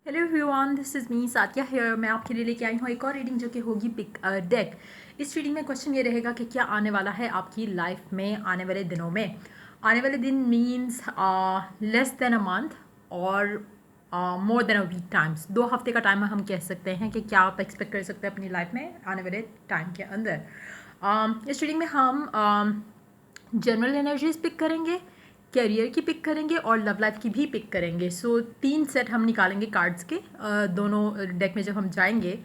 Hello everyone, this is me Sathiya here. मैं आपके लिए लेके आई हूँ एक और रीडिंग जो कि होगी पिक डेक। इस रीडिंग में क्वेश्चन ये रहेगा कि क्या आने वाला है आपकी लाइफ में आने वाले दिनों में। आने वाले दिन means less than a month और more than a week times. 2 हफ्ते का टाइम हम कह सकते हैं कि क्या आप एक्सपेक्ट कर सकते हैं अपनी लाइफ में आने वाले टाइम के अंदर। इस रीडिंग में हम जनरल एनर्जीज पिक करेंगे, कैरियर की पिक करेंगे और लव लाइफ की भी पिक करेंगे। सो 3 सेट हम निकालेंगे कार्ड्स के दोनों डेक में जब हम जाएंगे।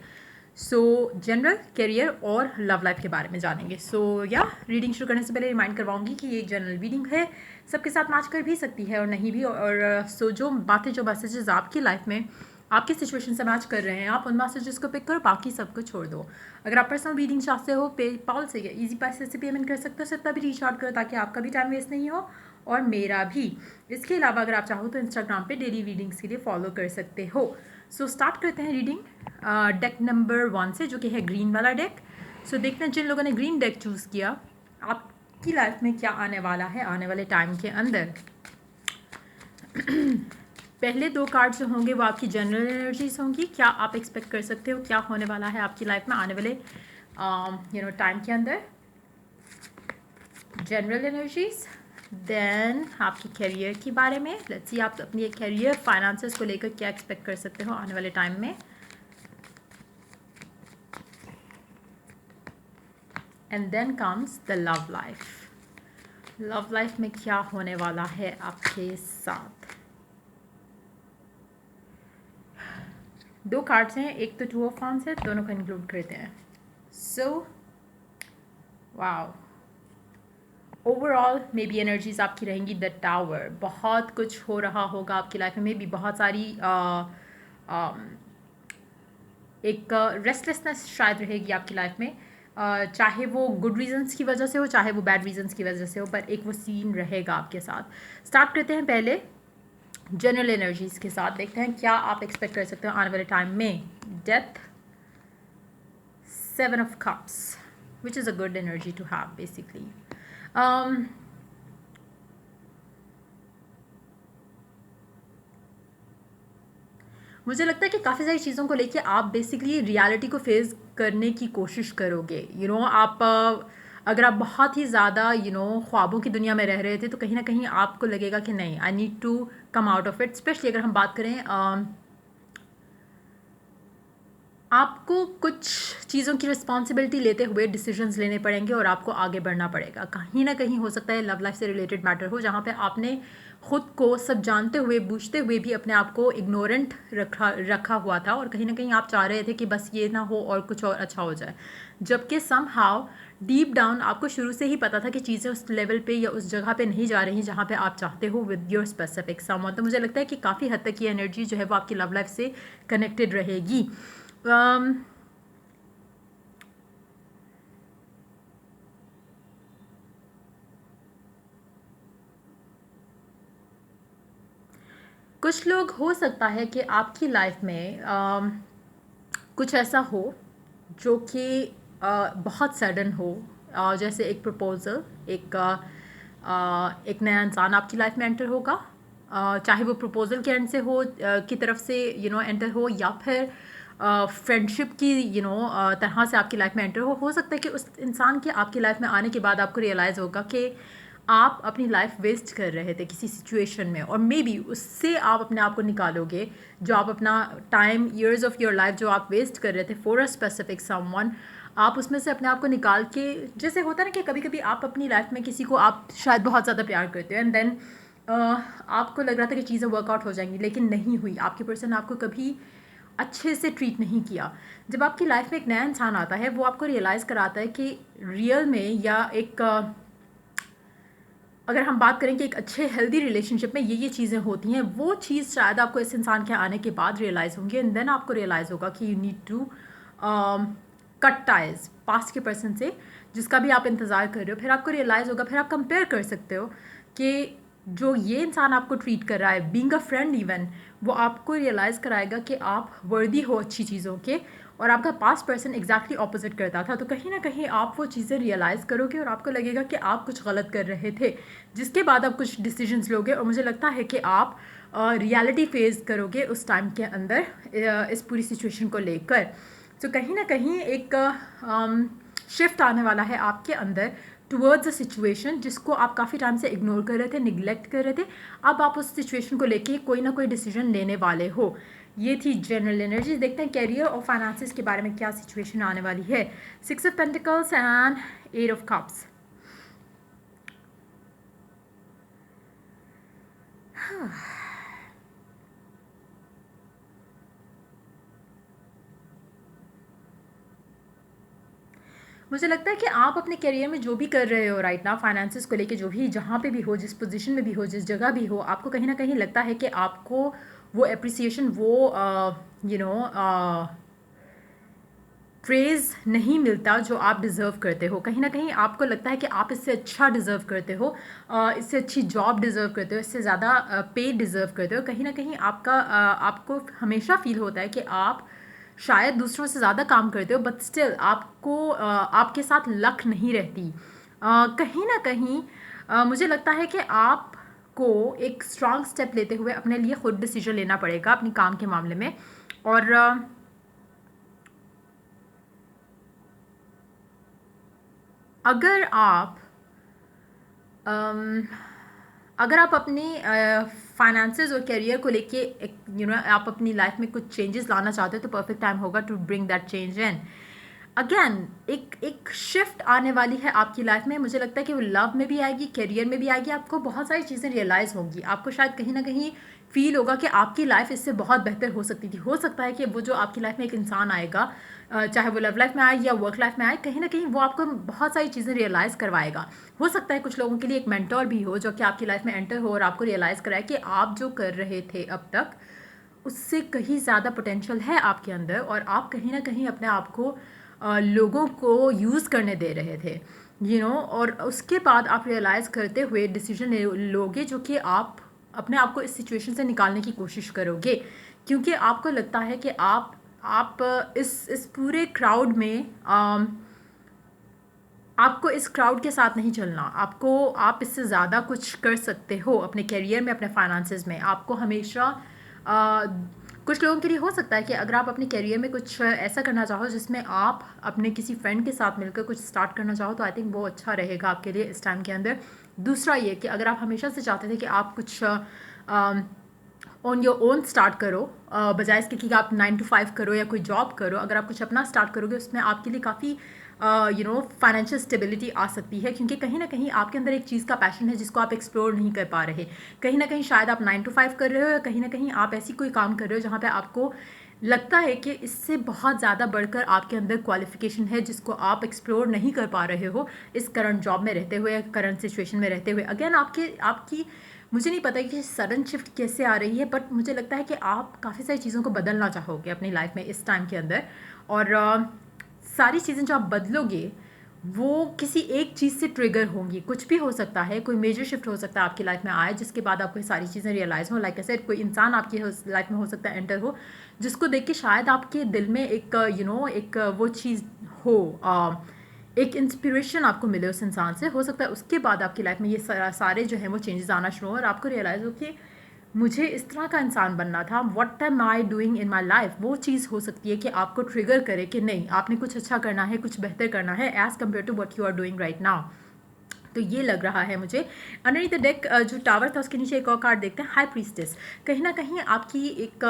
सो जनरल, कैरियर और लव लाइफ के बारे में जानेंगे। सो रीडिंग शुरू करने से पहले रिमाइंड करवाऊंगी कि ये जनरल रीडिंग है, सबके साथ मैच कर भी सकती है और नहीं भी। और जो बातें, जो मैसेजेस आपकी लाइफ में आपकी सिचुएशन से मैच कर रहे हैं, आप उन मैसेजेस को पिक करो, बाकी सबको छोड़ दो। अगर आप पर्सनल रीडिंग चाहते हो, पेपाल से या इजी पैसे से पेमेंट कर सकते हो, सिर्फ भी रीच आउट करो ताकि आपका भी टाइम वेस्ट नहीं हो और मेरा भी। इसके अलावा अगर आप चाहो तो इंस्टाग्राम पे डेली रीडिंग्स के लिए फॉलो कर सकते हो। सो स्टार्ट करते हैं रीडिंग डेक नंबर 1 से, जो कि है ग्रीन वाला डेक। सो देखते हैं जिन लोगों ने ग्रीन डेक चूज़ किया, आपकी लाइफ में क्या आने वाला है आने वाले टाइम के अंदर। पहले 2 कार्ड जो होंगे वो आपकी जनरल एनर्जीज होंगी। क्या आप एक्सपेक्ट कर सकते हो क्या होने वाला है आपकी लाइफ में आने वाले टाइम के अंदर, जनरल एनर्जीज। देन आपकी कैरियर के बारे में, लेट्स सी आप अपनी कैरियर फाइनेंसेस को लेकर क्या एक्सपेक्ट कर सकते हो आने वाले टाइम में। And then comes the love life. Love life में क्या होने वाला है आपके साथ। 2 कार्ड्स हैं, एक तो 2 ऑफ वांड्स है, दोनों को इंक्लूड करते हैं। So wow, overall may be energies आपकी रहेंगी द टावर। बहुत कुछ हो रहा होगा आपकी लाइफ में भी, बहुत सारी एक रेस्टलेसनेस शायद रहेगी आपकी लाइफ में, चाहे वो गुड रीजंस की वजह से हो चाहे वो बैड रीजंस की वजह से हो, पर एक वो सीन रहेगा आपके साथ। स्टार्ट करते हैं पहले जनरल एनर्जीज के साथ, देखते हैं क्या आप एक्सपेक्ट कर सकते हो आने वाले टाइम में। Death, 7 of cups, which is a good energy to have basically. मुझे लगता है कि काफ़ी सारी चीज़ों को लेके आप बेसिकली रियलिटी को फेस करने की कोशिश करोगे। आप अगर आप बहुत ही ज़्यादा ख्वाबों की दुनिया में रह रहे थे, तो कहीं ना कहीं आपको लगेगा कि नहीं, I need to come out of it. Specially अगर हम बात करें आपको कुछ चीज़ों की रिस्पॉन्सिबिलिटी लेते हुए डिसीजंस लेने पड़ेंगे और आपको आगे बढ़ना पड़ेगा। कहीं ना कहीं हो सकता है लव लाइफ से रिलेटेड मैटर हो, जहाँ पे आपने खुद को सब जानते हुए बूझते हुए भी अपने आप को इग्नोरेंट रखा हुआ था, और कहीं ना कहीं आप चाह रहे थे कि बस ये ना हो और कुछ और अच्छा हो जाए, जबकि समहाउ डीप डाउन आपको शुरू से ही पता था कि चीज़ें उस लेवल पे या उस जगह पे नहीं जा रही जहाँ पे आप चाहते हो विद योर स्पेसिफिक समवन। तो मुझे लगता है कि काफ़ी हद तक ये एनर्जी जो है वो आपकी लव लाइफ से कनेक्टेड रहेगी। कुछ लोग, हो सकता है कि आपकी लाइफ में कुछ ऐसा हो जो कि बहुत सडन हो, जैसे एक प्रपोज़ल, एक नया इंसान आपकी लाइफ में एंटर होगा, चाहे वो प्रपोज़ल के एंड से हो की तरफ से एंटर हो, या फिर फ्रेंडशिप की तरह से आपकी लाइफ में एंटर हो सकता है कि उस इंसान के आपकी लाइफ में आने के बाद आपको रियलाइज़ होगा कि आप अपनी लाइफ वेस्ट कर रहे थे किसी सिचुएशन में, और मे बी उससे आप अपने आप को निकालोगे। जो आप अपना time, years of your life जो आप वेस्ट कर रहे थे फॉर अ स्पेसिफिक समवन, आप उसमें से अपने आप को निकाल के, जैसे होता है ना कि कभी कभी आप अपनी लाइफ में किसी को आप शायद बहुत ज़्यादा प्यार करते हो, एंड देन आपको लग रहा था कि चीज़ें वर्कआउट हो जाएंगी, लेकिन नहीं हुई। आपके पर्सन आपको कभी अच्छे से ट्रीट नहीं किया। जब आपकी लाइफ में एक नया इंसान आता है, वो आपको रियलाइज़ कराता है कि रियल में, या एक अगर हम बात करें कि एक अच्छे हेल्दी रिलेशनशिप में ये चीज़ें होती हैं, वो चीज़ शायद आपको इस इंसान के आने के बाद रियलाइज़ होंगी, एंड देन आपको रियलाइज़ होगा कि you need to cut ties past के पर्सन से जिसका भी आप इंतज़ार कर रहे हो। फिर आपको रियलाइज़ होगा, फिर आप कंपेयर कर सकते हो कि जो ये इंसान आपको ट्रीट कर रहा है, बीइंग अ फ्रेंड इवन, वो आपको रियलाइज़ कराएगा कि आप वर्दी हो अच्छी चीज़ों के, और आपका पास्ट पर्सन एग्जैक्टली ऑपोजिट करता था। तो कहीं ना कहीं आप वो चीज़ें रियलाइज़ करोगे और आपको लगेगा कि आप कुछ गलत कर रहे थे, जिसके बाद आप कुछ डिसीजंस लोगे, और मुझे लगता है कि आप रियलिटी फेस करोगे उस टाइम के अंदर इस पूरी सिचुएशन को लेकर। तो कहीं ना कहीं एक शिफ्ट आने वाला है आपके अंदर टुवर्ड्स अ सिचुएशन जिसको आप काफ़ी टाइम से इग्नोर कर रहे थे, निगलेक्ट कर रहे थे। अब आप उस सिचुएशन को लेके कोई ना कोई डिसीजन लेने वाले हो। ये थी जनरल एनर्जी। देखते हैं कैरियर और फाइनेंसिस के बारे में क्या सिचुएशन आने वाली है। 6 of pentacles and 8 of cups. मुझे लगता है कि आप अपने करियर में जो भी कर रहे हो राइट नाउ, फाइनेंसिस को लेके जो भी, जहाँ पे भी हो, जिस पोजीशन में भी हो, जिस जगह भी हो, आपको कहीं ना कहीं लगता है कि आपको वो एप्रिसिएशन, वो प्रेज़ नहीं मिलता जो आप डिज़र्व करते हो। कहीं ना कहीं आपको लगता है कि आप इससे अच्छा डिज़र्व करते हो, इससे अच्छी जॉब डिज़र्व करते हो, इससे ज़्यादा पे डिज़र्व करते हो। कहीं ना कहीं आपको हमेशा फील होता है कि आप शायद दूसरों से ज़्यादा काम करते हो, बट स्टिल आपके साथ लक नहीं रहती। कहीं ना कहीं मुझे लगता है कि आपको एक स्ट्रांग स्टेप लेते हुए अपने लिए खुद डिसीजन लेना पड़ेगा अपनी काम के मामले में। और अगर आप अपनी फाइनेंसेस और करियर को लेके आप अपनी लाइफ में कुछ चेंजेस लाना चाहते हो, तो परफेक्ट टाइम होगा to bring that change in. Again एक शिफ्ट आने वाली है आपकी लाइफ में। मुझे लगता है कि वो लव में भी आएगी, करियर में भी आएगी। आपको बहुत सारी चीज़ें रियलाइज़ होंगी। आपको शायद कहीं ना कहीं फील होगा कि आपकी लाइफ इससे बहुत बेहतर हो सकती थी। हो सकता है कि वो जो आपकी लाइफ में एक इंसान आएगा, चाहे वो लव लाइफ में आए या वर्क लाइफ में आए, कहीं ना कहीं वो आपको बहुत सारी चीज़ें रियलाइज़ करवाएगा। हो सकता है कुछ लोगों के लिए एक मेंटोर भी हो जो कि आपकी लाइफ में एंटर हो और आपको रियलाइज़ कराए कि आप जो कर रहे थे अब तक उससे कहीं ज़्यादा पोटेंशियल है आपके अंदर, और आप कहीं ना कहीं अपने आप को लोगों को यूज़ करने दे रहे थे, और उसके बाद आप रियलाइज़ करते हुए डिसीजन लोगे जो कि आप अपने आप को इस सिचुएशन से निकालने की कोशिश करोगे, क्योंकि आपको लगता है कि आप इस पूरे क्राउड में आपको इस क्राउड के साथ नहीं चलना। आप इससे ज़्यादा कुछ कर सकते हो अपने करियर में, अपने फाइनेंसेस में। आपको हमेशा कुछ लोगों के लिए हो सकता है कि अगर आप अपने करियर में कुछ ऐसा करना चाहो जिसमें आप अपने किसी फ्रेंड के साथ मिलकर कुछ स्टार्ट करना चाहो, तो आई थिंक वो अच्छा रहेगा आपके लिए इस टाइम के अंदर। दूसरा ये कि अगर आप हमेशा से चाहते थे कि आप कुछ ऑन योर ओन स्टार्ट करो, बजाय इसके कि आप 9 to 5 करो या कोई जॉब करो, अगर आप कुछ अपना स्टार्ट करोगे उसमें आपके लिए काफ़ी फाइनेंशियल स्टेबिलिटी आ सकती है, क्योंकि कहीं ना कहीं आपके अंदर एक चीज़ का पैशन है जिसको आप एक्सप्लोर नहीं कर पा रहे। कहीं ना कहीं शायद आप 9 to 5 कर रहे हो, या कहीं ना कहीं आप ऐसी कोई काम कर रहे हो जहाँ पे आपको लगता है कि इससे बहुत ज़्यादा बढ़कर आपके अंदर क्वालिफिकेशन है जिसको आप एक्सप्लोर नहीं कर पा रहे हो इस करंट जॉब में रहते हुए या करंट सिचुएशन में रहते हुए। अगेन आपकी मुझे नहीं पता कि सडन शिफ्ट कैसे आ रही है, बट मुझे लगता है कि आप काफ़ी सारी चीज़ों को बदलना चाहोगे अपनी लाइफ में इस टाइम के अंदर, और सारी चीज़ें जो आप बदलोगे वो किसी एक चीज़ से ट्रिगर होंगी। कुछ भी हो सकता है, कोई मेजर शिफ्ट हो सकता है आपकी लाइफ में आए जिसके बाद आपको ये सारी चीज़ें रियलाइज़ हो। लाइक ऐसे कोई इंसान आपकी लाइफ में हो सकता है एंटर हो, जिसको देख के शायद आपके दिल में एक एक वो चीज़ हो, एक इंस्पिरेशन आपको मिले उस इंसान से। हो सकता है उसके बाद आपकी लाइफ में ये सारे जो हैं वो चेंजेस आना शुरू हो और आपको रियलाइज़ हो कि मुझे इस तरह का इंसान बनना था, what am I doing in my life. वो चीज़ हो सकती है कि आपको ट्रिगर करे कि नहीं, आपने कुछ अच्छा करना है, कुछ बेहतर करना है as compare to what you are doing right now. तो ये लग रहा है मुझे। अंडरनीथ द डेक जो टावर था उसके नीचे एक और कार्ड देखते हैं, हाई प्रीस्टेस। कहीं ना कहीं आपकी एक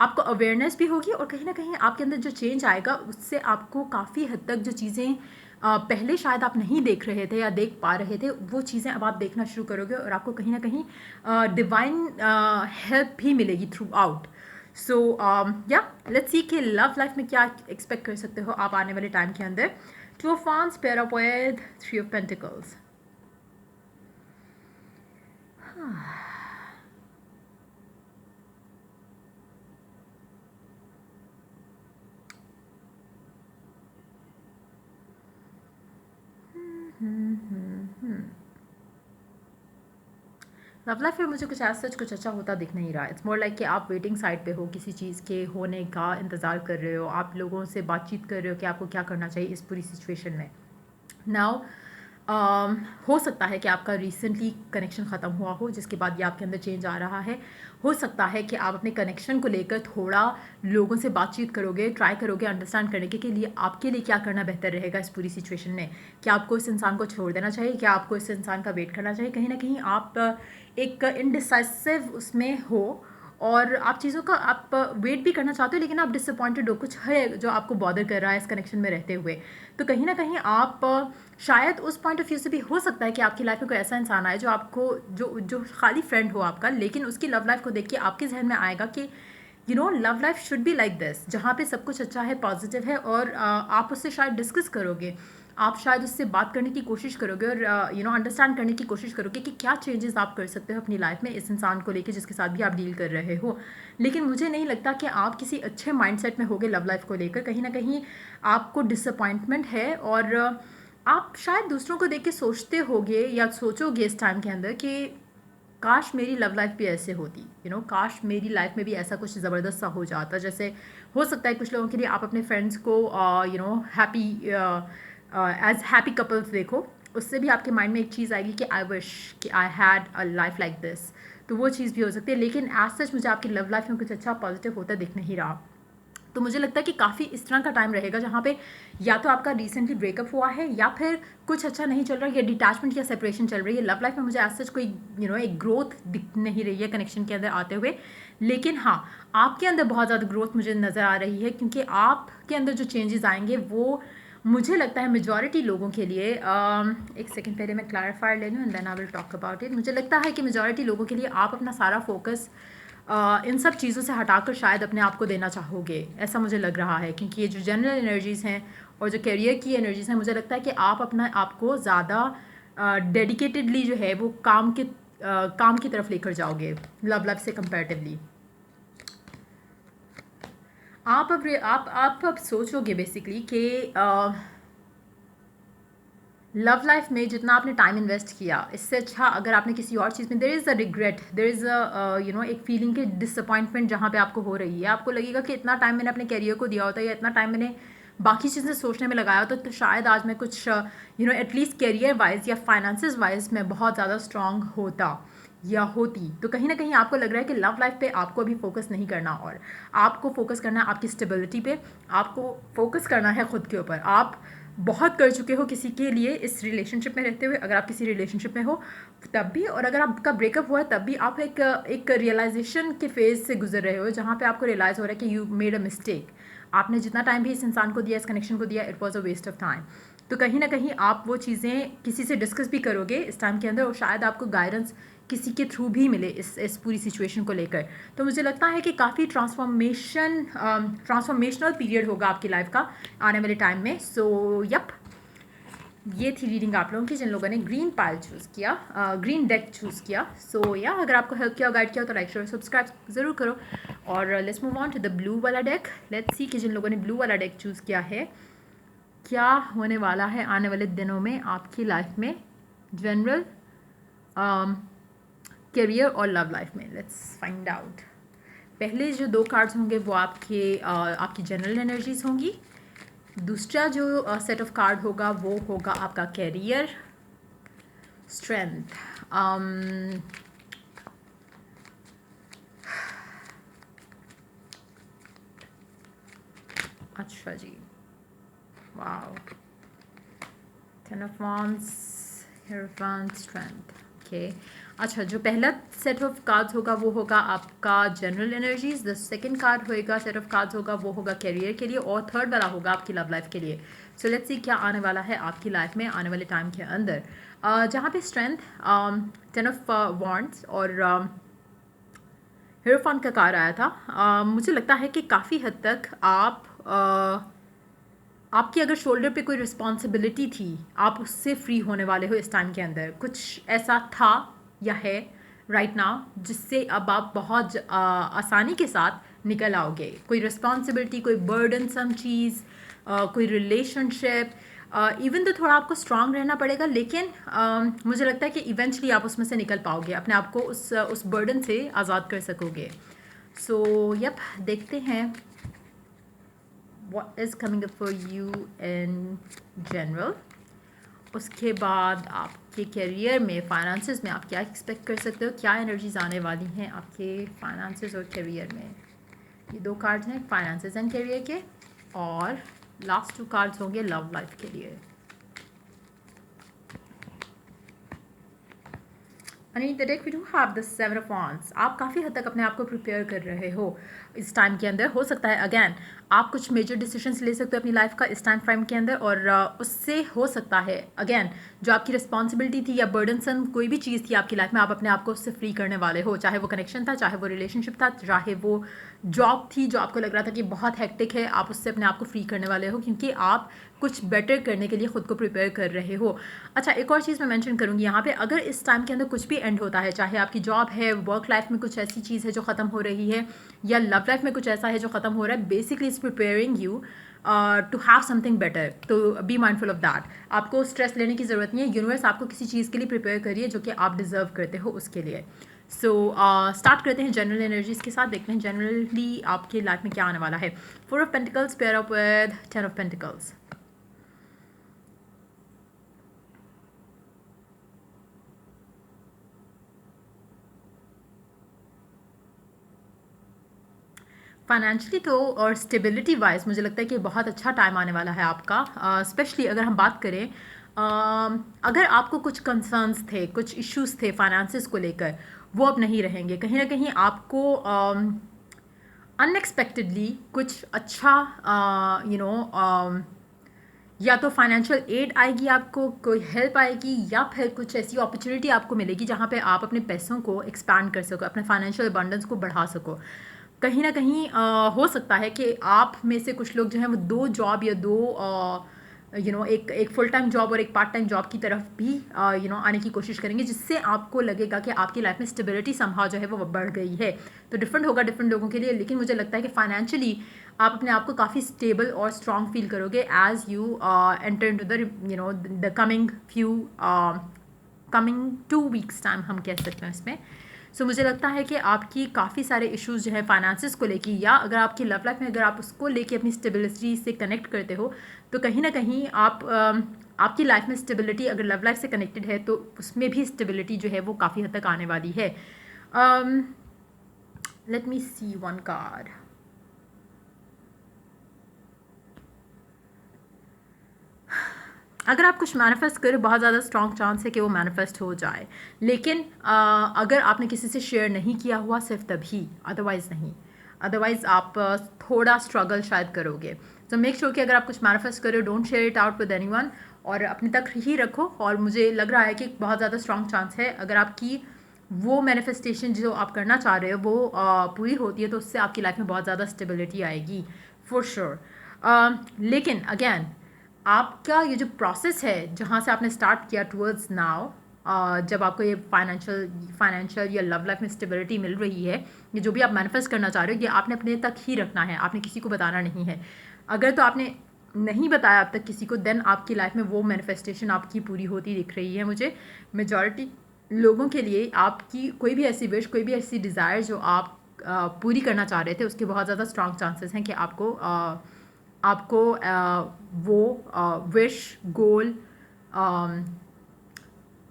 आपको अवेयरनेस भी होगी, और कहीं ना कहीं आपके अंदर जो चेंज आएगा उससे आपको काफ़ी हद तक जो चीज़ें पहले शायद आप नहीं देख रहे थे या देख पा रहे थे, वो चीज़ें अब आप देखना शुरू करोगे, और आपको कहीं ना कहीं डिवाइन हेल्प भी मिलेगी थ्रू आउट। सो या लेट्स सी कि लव लाइफ में क्या एक्सपेक्ट कर सकते हो आप आने वाले टाइम के अंदर। Two of Wands pair up with Three of Pentacles. Love life में मुझे कुछ ऐसा कुछ अच्छा होता दिख नहीं रहा। इट्स मोर लाइक कि आप वेटिंग साइड पे हो, किसी चीज़ के होने का इंतज़ार कर रहे हो, आप लोगों से बातचीत कर रहे हो कि आपको क्या करना चाहिए इस पूरी सिचुएशन में। नाउ हो सकता है कि आपका रिसेंटली कनेक्शन ख़त्म हुआ हो, जिसके बाद ये आपके अंदर चेंज आ रहा है। हो सकता है कि आप अपने कनेक्शन को लेकर थोड़ा लोगों से बातचीत करोगे, ट्राई करोगे अंडरस्टैंड करने के लिए आपके लिए क्या करना बेहतर रहेगा इस पूरी सिचुएशन में। क्या आपको इस इंसान को छोड़ देना चाहिए, क्या आपको इस इंसान का वेट करना चाहिए? कहीं ना कहीं आप एक इनडिसाइसिव उसमें हो और आप चीज़ों का आप वेट भी करना चाहते हो, लेकिन आप डिसअपॉइंटेड हो, कुछ है जो आपको बॉदर कर रहा है इस कनेक्शन में रहते हुए। तो कहीं ना कहीं आप शायद उस पॉइंट ऑफ व्यू से भी हो सकता है कि आपकी लाइफ में कोई ऐसा इंसान आए जो आपको जो जो खाली फ्रेंड हो आपका, लेकिन उसकी लव लाइफ को देख के आपके जहन में आएगा कि love life should be like this, जहाँ पे सब कुछ अच्छा है, पॉजिटिव है, और आप उससे शायद डिस्कस करोगे, आप शायद उससे बात करने की कोशिश करोगे और अंडरस्टैंड करने की कोशिश करोगे कि क्या चेंजेस आप कर सकते हो अपनी लाइफ में इस इंसान को लेके जिसके साथ भी आप डील कर रहे हो। लेकिन मुझे नहीं लगता कि आप किसी अच्छे माइंडसेट में होगे लव लाइफ को लेकर। कहीं ना कहीं आपको डिसअपॉइंटमेंट है और आप शायद दूसरों को देख के सोचते होगे या सोचोगे इस टाइम के अंदर कि काश मेरी लव लाइफ भी ऐसे होती, काश मेरी लाइफ में भी ऐसा कुछ ज़बरदस्त सा हो जाता। जैसे हो सकता है कुछ लोगों के लिए आप अपने फ्रेंड्स को हैप्पी एज हैप्पी कपल्स देखो, उससे भी आपके माइंड में एक चीज़ आएगी कि आई विश कि I had a life like this. तो वो चीज़ भी हो सकती है, लेकिन एज सच मुझे आपकी लव लाइफ में कुछ अच्छा पॉजिटिव होता दिख नहीं रहा। तो मुझे लगता है कि काफ़ी इस तरह का टाइम रहेगा जहाँ पे या तो आपका रिसेंटली ब्रेकअप हुआ है या फिर कुछ अच्छा नहीं चल रहा है, या डिटैचमेंट या सेपरेशन चल रही है। लव लाइफ में मुझे एज सच कोई एक ग्रोथ दिख नहीं रही है कनेक्शन के अंदर आते हुए। लेकिन हाँ, आपके अंदर बहुत ज़्यादा ग्रोथ मुझे नज़र आ रही है, क्योंकि आपके अंदर जो चेंजेस आएंगे वो मुझे लगता है मेजॉरिटी लोगों के लिए एक सेकंड पहले मैं क्लैरिफाई ले लूँ and then I will talk about it. मुझे लगता है कि मेजॉरिटी लोगों के लिए आप अपना सारा फोकस इन सब चीज़ों से हटाकर शायद अपने आप को देना चाहोगे, ऐसा मुझे लग रहा है। क्योंकि ये जो जनरल एनर्जीज़ हैं और जो करियर की एनर्जीज़ हैं, मुझे लगता है कि आप अपना आपको ज़्यादा डेडिकेटेडली जो है वो काम की तरफ लेकर जाओगे लव लाइफ से कंपैरेटिवली। आप अब सोचोगे बेसिकली कि लव लाइफ में जितना आपने टाइम इन्वेस्ट किया, इससे अच्छा अगर आपने किसी और चीज़ में, there is a regret, there is a एक फीलिंग की डिसअपॉइंटमेंट जहाँ पे आपको हो रही है। आपको लगेगा कि इतना टाइम मैंने अपने करियर को दिया होता या इतना टाइम मैंने बाकी चीज़ें सोचने में लगाया होता तो शायद आज मैं कुछ एटलीस्ट करियर वाइज या फाइनेंसेस वाइज मैं बहुत ज़्यादा स्ट्रांग होता या होती। तो कहीं ना कहीं आपको लग रहा है कि लव लाइफ पे आपको अभी फोकस नहीं करना, और आपको फोकस करना है आपकी स्टेबिलिटी पे, आपको फोकस करना है खुद के ऊपर। आप बहुत कर चुके हो किसी के लिए इस रिलेशनशिप में रहते हुए, अगर आप किसी रिलेशनशिप में हो तब भी, और अगर आपका ब्रेकअप हुआ है तब भी आप एक रियलाइजेशन के फेज से गुजर रहे हो जहाँ पे आपको रियलाइज़ हो रहा है कि यू मेड अ मिस्टेक। आपने जितना टाइम भी इस इंसान को दिया, इस कनेक्शन को दिया, it was a waste of time. तो कहीं ना कहीं आप वो चीज़ें किसी से डिस्कस भी करोगे इस टाइम के अंदर, और शायद आपको गाइडेंस किसी के थ्रू भी मिले इस पूरी सिचुएशन को लेकर। तो मुझे लगता है कि काफ़ी ट्रांसफॉर्मेशनल पीरियड होगा आपकी लाइफ का आने वाले टाइम में। सो यप, ये थी रीडिंग आप लोगों की जिन लोगों ने ग्रीन पाइल चूज़ किया, ग्रीन डेक चूज़ किया। सो या अगर आपको हेल्प किया, गाइड किया तो लाइक शेयर सब्सक्राइब ज़रूर करो। और let's move on to the blue वाला डेक। लेट्स सी कि जिन लोगों ने ब्लू वाला डेक चूज़ किया है क्या होने वाला है आने वाले दिनों में आपकी लाइफ में, जनरल, करियर और लव लाइफ में। Let's find out. पहले जो दो कार्ड्स होंगे वो आपकी जनरल एनर्जीज होंगी। दूसरा जो सेट ऑफ कार्ड होगा वो होगा आपका कैरियर, स्ट्रेंथ। अच्छा जी, wow, ten of wands, hierophant, strength. Okay, अच्छा, जो पहला सेट ऑफ कार्ड्स होगा वो होगा आपका general energies, the second card होएगा सेट ऑफ कार्ड्स होगा वो होगा कैरियर के लिए, और थर्ड वाला होगा आपकी लव लाइफ के लिए। सो लेट्स सी क्या आने वाला है आपकी लाइफ में आने वाले टाइम के अंदर। जहाँ पे स्ट्रेंथ, टेन ऑफ वांड्स और हीरोफेंट का कार्ड आया था। मुझे लगता है कि काफ़ी हद तक आपकी अगर शोल्डर पे कोई रिस्पॉन्सिबिलिटी थी, आप उससे फ्री होने वाले हो इस टाइम के अंदर। कुछ ऐसा था या है राइट नाउ जिससे अब आप बहुत आसानी के साथ निकल आओगे। कोई रिस्पॉन्सिबिलिटी, कोई बर्डनसम चीज़, कोई रिलेशनशिप, इवन तो थोड़ा आपको स्ट्रांग रहना पड़ेगा, लेकिन मुझे लगता है कि इवेंचुअली आप उसमें से निकल पाओगे, अपने आप को उस बर्डन से आज़ाद कर सकोगे। सो यप, देखते हैं what is coming up for you in general। उसके बाद आपके करियर में, फाइनेंसेस में आप क्या एक्सपेक्ट कर सकते हो, क्या एनर्जीज आने वाली हैं आपके फाइनेंसेस और करियर में। ये 2 कार्ड्स हैं फाइनेंसेस एंड करियर के, और लास्ट 2 कार्ड्स होंगे लव लाइफ के लिए। And the deck we do have the 7 of wands. आप काफ़ी हद तक अपने आप को प्रिपेयर कर रहे हो इस टाइम के अंदर। हो सकता है अगेन आप कुछ मेजर डिसीजंस ले सकते हो अपनी लाइफ का इस टाइम फ्रेम के अंदर, और उससे हो सकता है अगेन जो आपकी रिस्पॉन्सिबिलिटी थी या बर्डनसन कोई भी चीज़ थी आपकी लाइफ में, आप अपने आप को उससे फ्री करने वाले हो। चाहे वो कनेक्शन था, चाहे वो रिलेशनशिप था, चाहे वो जॉब थी जो आपको लग रहा था कि बहुत हेक्टिक है, आप उससे अपने आप को फ्री करने वाले हो क्योंकि आप कुछ बेटर करने के लिए खुद को प्रिपेयर कर रहे हो। अच्छा, एक और चीज़ मैं मेंशन करूँगी यहाँ पे, अगर इस टाइम के अंदर कुछ भी एंड होता है, चाहे आपकी जॉब है, वर्क लाइफ में कुछ ऐसी चीज़ है जो ख़त्म हो रही है, या लव लाइफ में कुछ ऐसा है जो ख़त्म हो रहा है, basically it's preparing you to have something better. तो बी माइंडफुल ऑफ दैट। आपको स्ट्रेस लेने की ज़रूरत नहीं है, यूनिवर्स आपको किसी चीज़ के लिए प्रिपेयर करिए जो कि आप डिज़र्व करते हो उसके लिए। सो स्टार्ट करते हैं जनरल एनर्जीज़ के साथ, देखते हैं जनरली आपके लाइफ में क्या आने वाला है। 4 of pentacles pair up with 10 of pentacles. Financially तो और स्टेबिलिटी वाइज मुझे लगता है कि बहुत अच्छा टाइम आने वाला है आपका। स्पेशली अगर हम बात करें, अगर आपको कुछ कंसर्न्स थे, कुछ इश्यूज थे फाइनेंसेस को लेकर, वो अब नहीं रहेंगे। कहीं ना कहीं आपको अनएक्सपेक्टेडली कुछ अच्छा या तो फाइनेंशियल एड आएगी, आपको कोई हेल्प आएगी, या फिर कुछ ऐसी अपॉर्चुनिटी आपको मिलेगी जहाँ पे आप अपने पैसों को एक्सपैंड कर सको, अपने फाइनेंशियल अबंडेंस को बढ़ा सको। कहीं ना कहीं हो सकता है कि आप में से कुछ लोग जो हैं वो 2 जॉब या 2 एक फुल टाइम जॉब और एक पार्ट टाइम जॉब की तरफ भी आने की कोशिश करेंगे, जिससे आपको लगेगा कि आपकी लाइफ में स्टेबिलिटी समहाउ जो है वो बढ़ गई है। तो डिफरेंट होगा डिफरेंट लोगों के लिए, लेकिन मुझे लगता है कि फाइनेंशियली आप अपने आप को काफ़ी स्टेबल और स्ट्रॉन्ग फील करोगे as you enter into the coming 2 weeks time हम कह सकते हैं इसमें। सो मुझे लगता है कि आपकी काफ़ी सारे इश्यूज जो है फाइनेंसेस को लेके, या अगर आपकी लव लाइफ में अगर आप उसको लेके अपनी स्टेबिलिटी से कनेक्ट करते हो, तो कहीं ना कहीं आपकी लाइफ में स्टेबिलिटी अगर लव लाइफ से कनेक्टेड है तो उसमें भी स्टेबिलिटी जो है वो काफ़ी हद तक आने वाली है। लेट मी सी वन कार्ड। अगर आप कुछ मैनिफेस्ट करो, बहुत ज़्यादा स्ट्रॉन्ग चांस है कि वो मैनिफेस्ट हो जाए, लेकिन अगर आपने किसी से शेयर नहीं किया हुआ सिर्फ तभी, अदरवाइज़ नहीं। अदरवाइज़ आप थोड़ा स्ट्रगल शायद करोगे। तो मेक श्योर कि अगर आप कुछ मैनिफेस्ट करो, don't share it out with anyone, और अपने तक ही रखो। और मुझे लग रहा है कि बहुत ज़्यादा स्ट्रॉन्ग चांस है अगर आपकी वो मैनिफेस्टेशन जो आप करना चाह रहे हो वो पूरी होती है, तो उससे आपकी लाइफ में बहुत ज़्यादा स्टेबिलिटी आएगी फॉर श्योर। लेकिन अगेन आपका ये जो प्रोसेस है जहाँ से आपने स्टार्ट किया टूवर्ड्स नाउ, जब आपको ये फाइनेंशियल या लव लाइफ में स्टेबिलिटी मिल रही है, ये जो भी आप मैनिफेस्ट करना चाह रहे हो, ये आपने अपने तक ही रखना है, आपने किसी को बताना नहीं है। अगर तो आपने नहीं बताया अब तक किसी को, देन आपकी लाइफ में वो मैनिफेस्टेशन आपकी पूरी होती दिख रही है मुझे। मेजॉरिटी लोगों के लिए आपकी कोई भी ऐसी विश, कोई भी ऐसी डिज़ायर जो आप पूरी करना चाह रहे थे, उसके बहुत ज़्यादा स्ट्रॉन्ग चांसेस हैं कि आपको वो विश गोल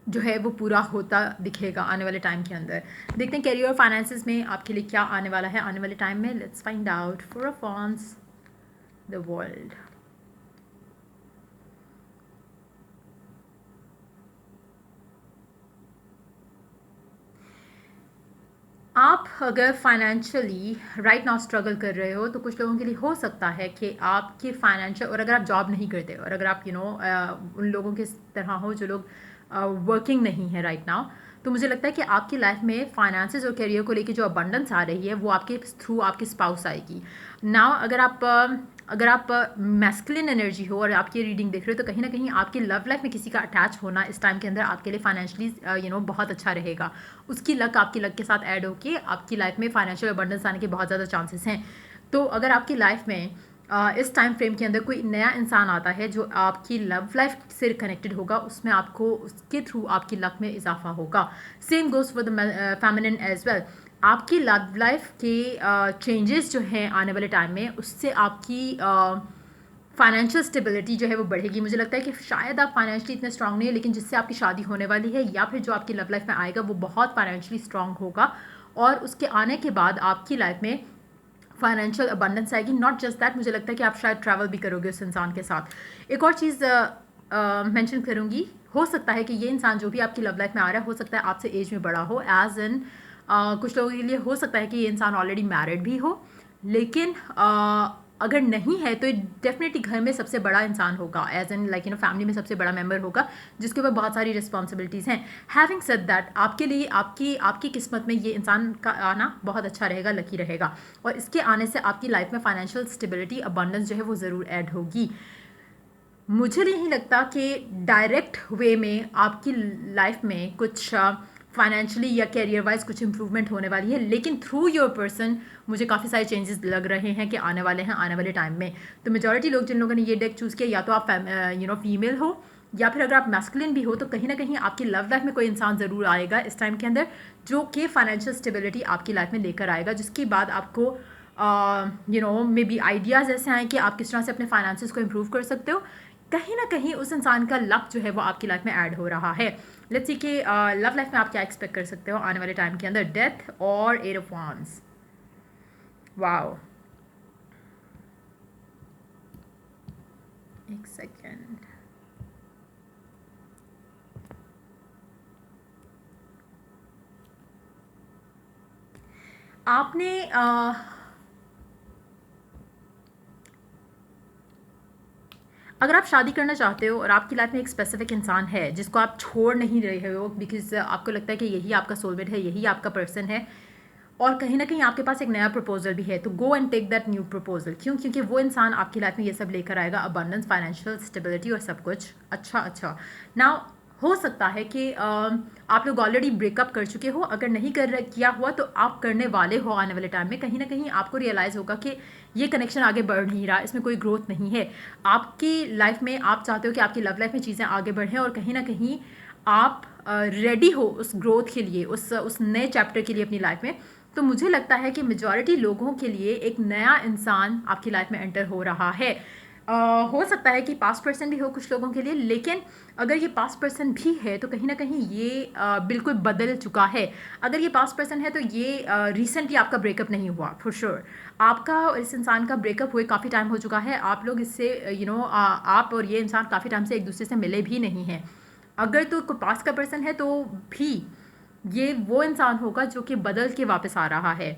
जो है वो पूरा होता दिखेगा आने वाले टाइम के अंदर। देखते हैं कैरियर और फाइनेंसेस में आपके लिए क्या आने वाला है आने वाले टाइम में। Let's find out. 4 of wands, the world. आप अगर फाइनेंशियली राइट नाउ स्ट्रगल कर रहे हो, तो कुछ लोगों के लिए हो सकता है कि आपके फाइनेंशियल, और अगर आप जॉब नहीं करते और अगर आप उन लोगों के तरह हो जो लोग वर्किंग नहीं है राइट नाउ, तो मुझे लगता है कि आपकी लाइफ में फाइनेंसेस और करियर को लेके जो अबंडेंस आ रही है वो आपके थ्रू आपके स्पाउस आएगी। नाउ अगर आप मैस्कुलिन एनर्जी हो और आप ये रीडिंग देख रहे हो, तो कहीं ना कहीं आपकी लव लाइफ में किसी का अटैच होना इस टाइम के अंदर आपके लिए फाइनेंशियली बहुत अच्छा रहेगा। उसकी लक आपकी लक के साथ ऐड होके आपकी लाइफ में फाइनेंशियल अबंडेंस आने के बहुत ज़्यादा चांसेस हैं। तो अगर आपकी लाइफ में इस टाइम फ्रेम के अंदर कोई नया इंसान आता है जो आपकी लव लाइफ से कनेक्टेड होगा, उसमें आपको उसके थ्रू आपकी लक में इजाफा होगा। Same goes for the feminine as well. आपकी लव लाइफ के चेंजेस जो हैं आने वाले टाइम में, उससे आपकी फाइनेंशियल स्टेबिलिटी जो है वो बढ़ेगी। मुझे लगता है कि शायद आप फाइनेंशियली इतने स्ट्रांग नहीं है, लेकिन जिससे आपकी शादी होने वाली है या फिर जो आपकी लव लाइफ में आएगा वो बहुत फाइनेंशियली स्ट्रांग होगा, और उसके आने के बाद आपकी लाइफ में फाइनेंशियल अबंडेंस आएगी। नॉट जस्ट दैट, मुझे लगता है कि आप शायद ट्रैवल भी करोगे उस इंसान के साथ। एक और चीज़ मेंशन करूँगी, हो सकता है कि ये इंसान जो भी आपकी लव लाइफ में आ रहा है, हो सकता है आपसे एज में बड़ा हो, एज इन कुछ लोगों के लिए हो सकता है कि ये इंसान ऑलरेडी मैरिड भी हो, लेकिन अगर नहीं है तो डेफिनेटली घर में सबसे बड़ा इंसान होगा, एज इन लाइक फैमिली में सबसे बड़ा मेंबर होगा जिसके ऊपर बहुत सारी रिस्पॉन्सिबिलिटीज़ हैं। हैविंग सेड दैट, आपके लिए आपकी आपकी किस्मत में ये इंसान का आना बहुत अच्छा रहेगा, लकी रहेगा, और इसके आने से आपकी लाइफ में फाइनेंशियल स्टेबिलिटी, अबंडेंस जो है वो ज़रूर ऐड होगी। मुझे नहीं लगता कि डायरेक्ट वे में आपकी लाइफ में कुछ फाइनेंशियली या कैरियर वाइज कुछ इंप्रूवमेंट होने वाली है, लेकिन थ्रू योर पर्सन मुझे काफ़ी सारे चेंजेस लग रहे हैं कि आने वाले हैं आने वाले टाइम में। तो मेजॉरिटी लोग जिन लोगों ने ये डेक चूज़ किया, या तो आप फीमेल हो, या फिर अगर आप मैस्कुलिन भी हो, तो कहीं ना कहीं आपकी लव लाइफ में कोई इंसान ज़रूर आएगा इस टाइम के अंदर जो कि फाइनेंशियल स्टेबिलिटी आपकी लाइफ में लेकर आएगा, जिसके बाद आपको मे बी आइडियाज़ ऐसे आए कि आप किस तरह से अपने फाइनेंसेस को इम्प्रूव कर सकते हो। कहीं ना कहीं उस इंसान का लक जो है वो आपकी लाइफ में ऐड हो रहा है। लेट्स सी कि लव लाइफ में आप क्या एक्सपेक्ट कर सकते हो आने वाले टाइम के अंदर, डेथ और 8 ऑफ वांड्स। वाओ, एक सेकेंड, आपने अगर आप शादी करना चाहते हो और आपकी लाइफ में एक स्पेसिफिक इंसान है जिसको आप छोड़ नहीं रहे हो, बिकॉज आपको लगता है कि यही आपका सोलमेट है, यही आपका पर्सन है, और कहीं ना कहीं आपके पास एक नया प्रपोजल भी है, तो go and take that new proposal. क्यों? क्योंकि वो इंसान आपकी लाइफ में ये सब लेकर आएगा, अबंडेंस, फाइनेंशियल स्टेबिलिटी और सब कुछ अच्छा। नाउ हो सकता है कि आप लोग ऑलरेडी ब्रेकअप कर चुके हो, अगर नहीं किया हुआ तो आप करने वाले हो आने वाले टाइम में। कहीं ना कहीं आपको रियलाइज़ होगा कि ये कनेक्शन आगे बढ़ नहीं रहा, इसमें कोई ग्रोथ नहीं है आपकी लाइफ में। आप चाहते हो कि आपकी लव लाइफ में चीज़ें आगे बढ़ें, और कहीं ना कहीं आप रेडी हो उस ग्रोथ के लिए, उस नए चैप्टर के लिए अपनी लाइफ में। तो मुझे लगता है कि मेजॉरिटी लोगों के लिए एक नया इंसान आपकी लाइफ में एंटर हो रहा है। हो सकता है कि पास्ट पर्सन भी हो कुछ लोगों के लिए, लेकिन अगर ये पास्ट पर्सन भी है तो कहीं ना कहीं ये बिल्कुल बदल चुका है। अगर ये पास्ट पर्सन है तो ये रिसेंटली आपका ब्रेकअप नहीं हुआ, फॉर श्योर आपका इस इंसान का ब्रेकअप हुए काफ़ी टाइम हो चुका है। आप लोग इससे आप और ये इंसान काफ़ी टाइम से एक दूसरे से मिले भी नहीं हैं। अगर तो कोई पास्ट का पर्सन है तो भी ये वो इंसान होगा जो कि बदल के वापस आ रहा है।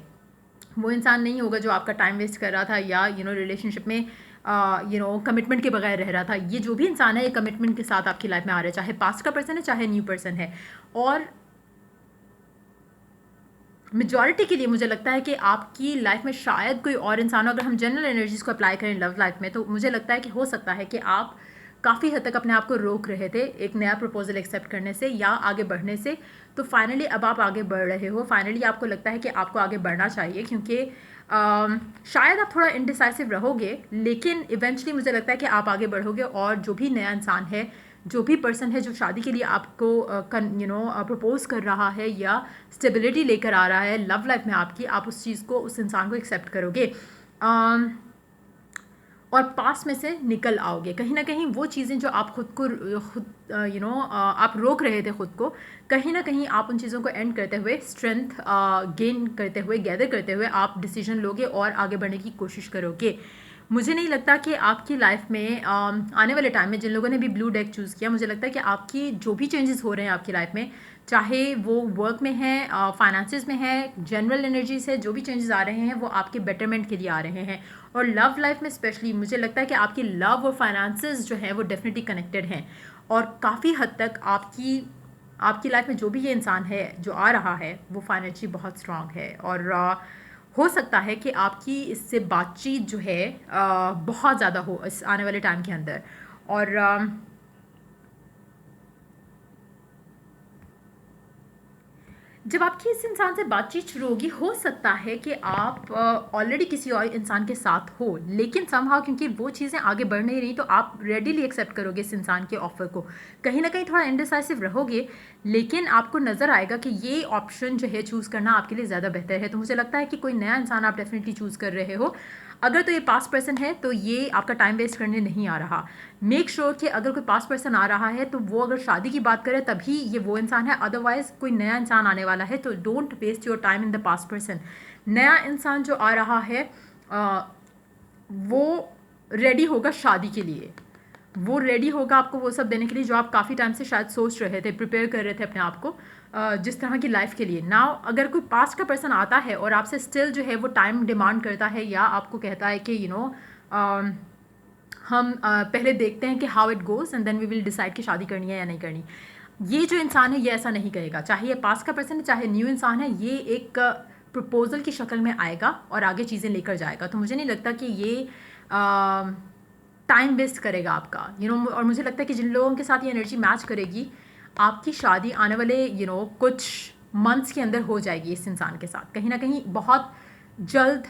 वो इंसान नहीं होगा जो आपका टाइम वेस्ट कर रहा था या रिलेशनशिप में कमिटमेंट के बगैर रह रहा था। ये जो भी इंसान है ये कमिटमेंट के साथ आपकी लाइफ में आ रहा है, चाहे पास्ट का पर्सन है चाहे न्यू पर्सन है। और मेजॉरिटी के लिए मुझे लगता है कि आपकी लाइफ में शायद कोई और इंसान हो। अगर हम जनरल एनर्जीज को अप्लाई करें लव लाइफ में, तो मुझे लगता है कि हो सकता है कि आप काफ़ी हद तक अपने आप को रोक रहे थे एक नया प्रपोजल एक्सेप्ट करने से या आगे बढ़ने से। तो फाइनली अब आप आगे बढ़ रहे हो, फाइनली आपको लगता है कि आपको आगे बढ़ना चाहिए, क्योंकि शायद आप थोड़ा इनडिसाइसिव रहोगे, लेकिन इवेंचुअली मुझे लगता है कि आप आगे बढ़ोगे, और जो भी नया इंसान है, जो भी पर्सन है जो शादी के लिए आपको प्रपोज कर रहा है या स्टेबिलिटी लेकर आ रहा है लव लाइफ में आपकी, आप उस चीज़ को, उस इंसान को एक्सेप्ट करोगे और पास में से निकल आओगे। कहीं ना कहीं वो चीज़ें जो आप आप रोक रहे थे खुद को, कहीं ना कहीं आप उन चीज़ों को एंड करते हुए, स्ट्रेंथ गेन करते हुए, गैदर करते हुए आप डिसीजन लोगे और आगे बढ़ने की कोशिश करोगे। मुझे नहीं लगता कि आपकी लाइफ में आने वाले टाइम में जिन लोगों ने भी ब्लू डेक चूज़ किया, मुझे लगता है कि आपकी जो भी चेंजेस हो रहे हैं आपकी लाइफ में, चाहे वो वर्क में है, फाइनेंसिस में है, जनरल एनर्जी से जो भी चेंजेस आ रहे हैं वो आपके बेटरमेंट के लिए आ रहे हैं। और लव लाइफ में स्पेशली मुझे लगता है कि आपकी लव और फाइनेंसिस जो है वो डेफिनेटली कनेक्टेड हैं, और काफ़ी हद तक आपकी लाइफ में जो भी ये इंसान है जो आ रहा है वो फाइनेंशियली बहुत स्ट्रांग है। और हो सकता है कि आपकी इससे बातचीत जो है बहुत ज़्यादा हो इस आने वाले टाइम के अंदर। और जब आपकी इस इंसान से बातचीत शुरू होगी, हो सकता है कि आप ऑलरेडी किसी और इंसान के साथ हो, लेकिन समहाउ क्योंकि वो चीज़ें आगे बढ़ नहीं रही तो आप रेडीली एक्सेप्ट करोगे इस इंसान के ऑफ़र को। कहीं ना कहीं थोड़ा इनडिसाइसिव रहोगे, लेकिन आपको नज़र आएगा कि ये ऑप्शन जो है चूज़ करना आपके लिए ज़्यादा बेहतर है। तो मुझे लगता है कि कोई नया इंसान आप डेफिनेटली चूज़ कर रहे हो। अगर तो ये पास्ट पर्सन है तो ये आपका टाइम वेस्ट करने नहीं आ रहा। मेक श्योर कि अगर कोई पास्ट पर्सन आ रहा है तो वो अगर शादी की बात करे तभी ये वो इंसान है, अदरवाइज कोई नया इंसान आने वाला है, तो don't waste your time in the past person. नया इंसान जो आ रहा है वो रेडी होगा शादी के लिए, वो रेडी होगा आपको वो सब देने के लिए जो आप काफ़ी टाइम से शायद सोच रहे थे, प्रिपेयर कर रहे थे अपने आप को जिस तरह की लाइफ के लिए। नाउ अगर कोई पास्ट का पर्सन आता है और आपसे स्टिल जो है वो टाइम डिमांड करता है या आपको कहता है कि हम पहले देखते हैं कि how it goes and then we will decide कि शादी करनी है या नहीं करनी, ये जो इंसान है ये ऐसा नहीं करेगा। चाहे ये पास्ट का पर्सन है चाहे न्यू इंसान है, ये एक प्रपोजल की शक्ल में आएगा और आगे चीज़ें लेकर जाएगा। तो मुझे नहीं लगता कि ये टाइम वेस्ट करेगा आपका, और मुझे लगता है कि जिन लोगों के साथ ये एनर्जी मैच करेगी, आपकी शादी आने वाले कुछ मंथ्स के अंदर हो जाएगी इस इंसान के साथ। कहीं ना कहीं बहुत जल्द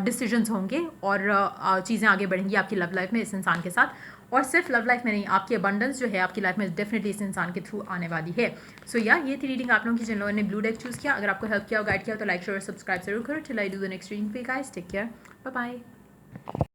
डिसीजंस होंगे और चीज़ें आगे बढ़ेंगी आपकी लव लाइफ में इस इंसान के साथ। और सिर्फ लव लाइफ में नहीं, आपकी अबंडेंस जो है आपकी लाइफ में डेफिनेटली इस इंसान के थ्रू आने वाली है। सो ये थी रीडिंग आप लोगों की जिन लोगों ने ब्लू डेक चूज़ किया। अगर आपको हेल्प किया और गाइड किया तो लाइक शेयर और सब्सक्राइब जरूर करो। Till I do the next reading for you guys, take care, bye bye.